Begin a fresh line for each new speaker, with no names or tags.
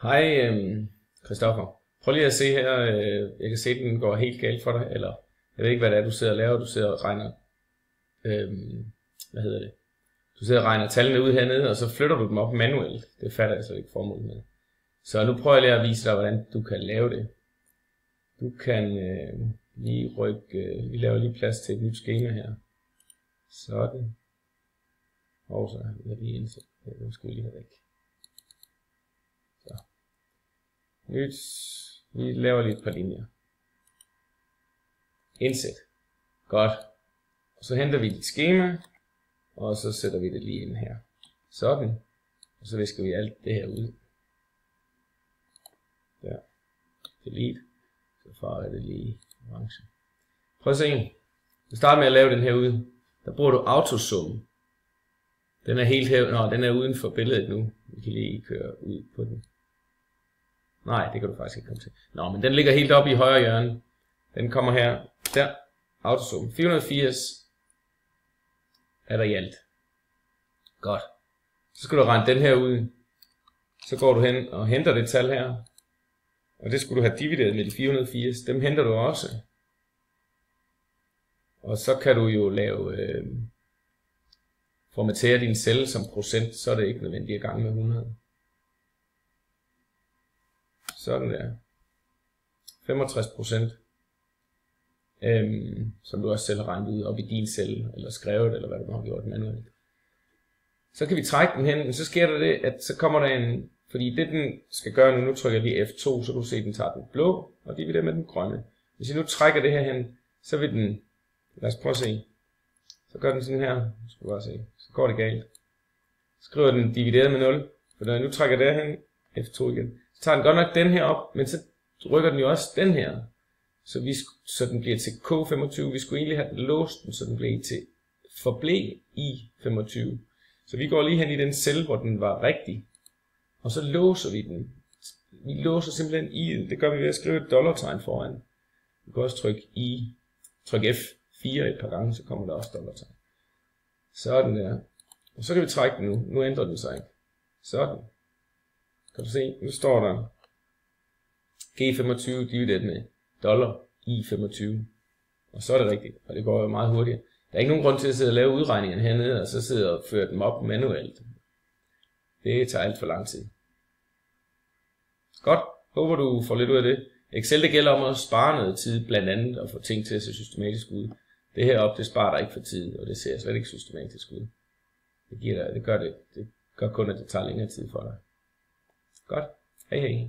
Hej Christoffer. Prøv lige at se her. Jeg kan se, at den går helt galt for dig. Eller jeg ved ikke, hvad det er, du sidder og laver. Du sidder og regner. Hvad hedder det? Du sidder og regner tallene ud hernede, og så flytter du dem op manuelt. Det fatter jeg så ikke formålet med. Så nu prøver jeg lige at vise dig, hvordan du kan lave det. Du kan lige rykke. Vi laver lige plads til et nyt skema her. Sådan. Og så har jeg lige indsat. Den skulle lige have væk. Så. Nyt. Vi laver lige et par linjer. Indsæt. Godt. Og så henter vi dit skema. Og så sætter vi det lige ind her. Sådan. Og så visker vi alt det her ud. Der. Delete. Så farver det lige orange. Prøv at se. Du starter med at lave den her ud. Der bruger du autosum. Den er helt her. Nå, den er uden for billedet nu. Vi kan lige køre ud på den. Nej, det kan du faktisk ikke komme til. Nå, men den ligger helt oppe i højre hjørne. Den kommer her. Der. Autosum. 480 er der i alt. Godt. Så skal du regne den her ud. Så går du hen og henter det tal her. Og det skulle du have divideret med de 480. Dem henter du også. Og så kan du jo lave formatere din celle som procent, så er det ikke nødvendigt at gange med 100. Sådan der. 65%. Som du også selv har regnet ud op i din celle, eller skrevet, eller hvad du har gjort manuelt. Så kan vi trække den hen, men så sker der det, at så kommer der en, fordi det den skal gøre nu trykker jeg lige F2, så du ser, at den tager den blå, og dividerer med den grønne. Hvis jeg nu trækker det her hen, så vil den, lad os prøve at se, så gør den sådan her, skal bare se, så går det galt. Så skriver den divideret med 0, for når jeg nu trækker det hen, F2 igen, så tager den godt nok den her op, men så rykker den jo også den her. Så den bliver til K25. Vi skulle egentlig have låst den, så den blev til forblev i 25. Så vi går lige hen i den celle, hvor den var rigtig. Og så låser vi den. Vi låser simpelthen i. Det gør vi ved at skrive et dollartegn foran. Vi kan også trykke F4 et par gange, så kommer der også dollartegn. Sådan der. Og så kan vi trække den nu. Nu ændrer den sig ikke. Sådan. Kan du se? Nu står der G25 divideret med dollar i 25. Og så er det rigtigt. Og det går jo meget hurtigt. Der er ikke nogen grund til at sidde og lave udregningerne hernede, og så sidde og føre dem op manuelt. Det tager alt for lang tid. Godt. Håber du får lidt ud af det. Excel, det gælder om at spare noget tid, blandt andet at få ting til at se systematisk ud. Det her op, det sparer dig ikke for tid, og det ser slet ikke systematisk ud. Det gør kun, at det tager længere tid for dig. Godt. Hej hej.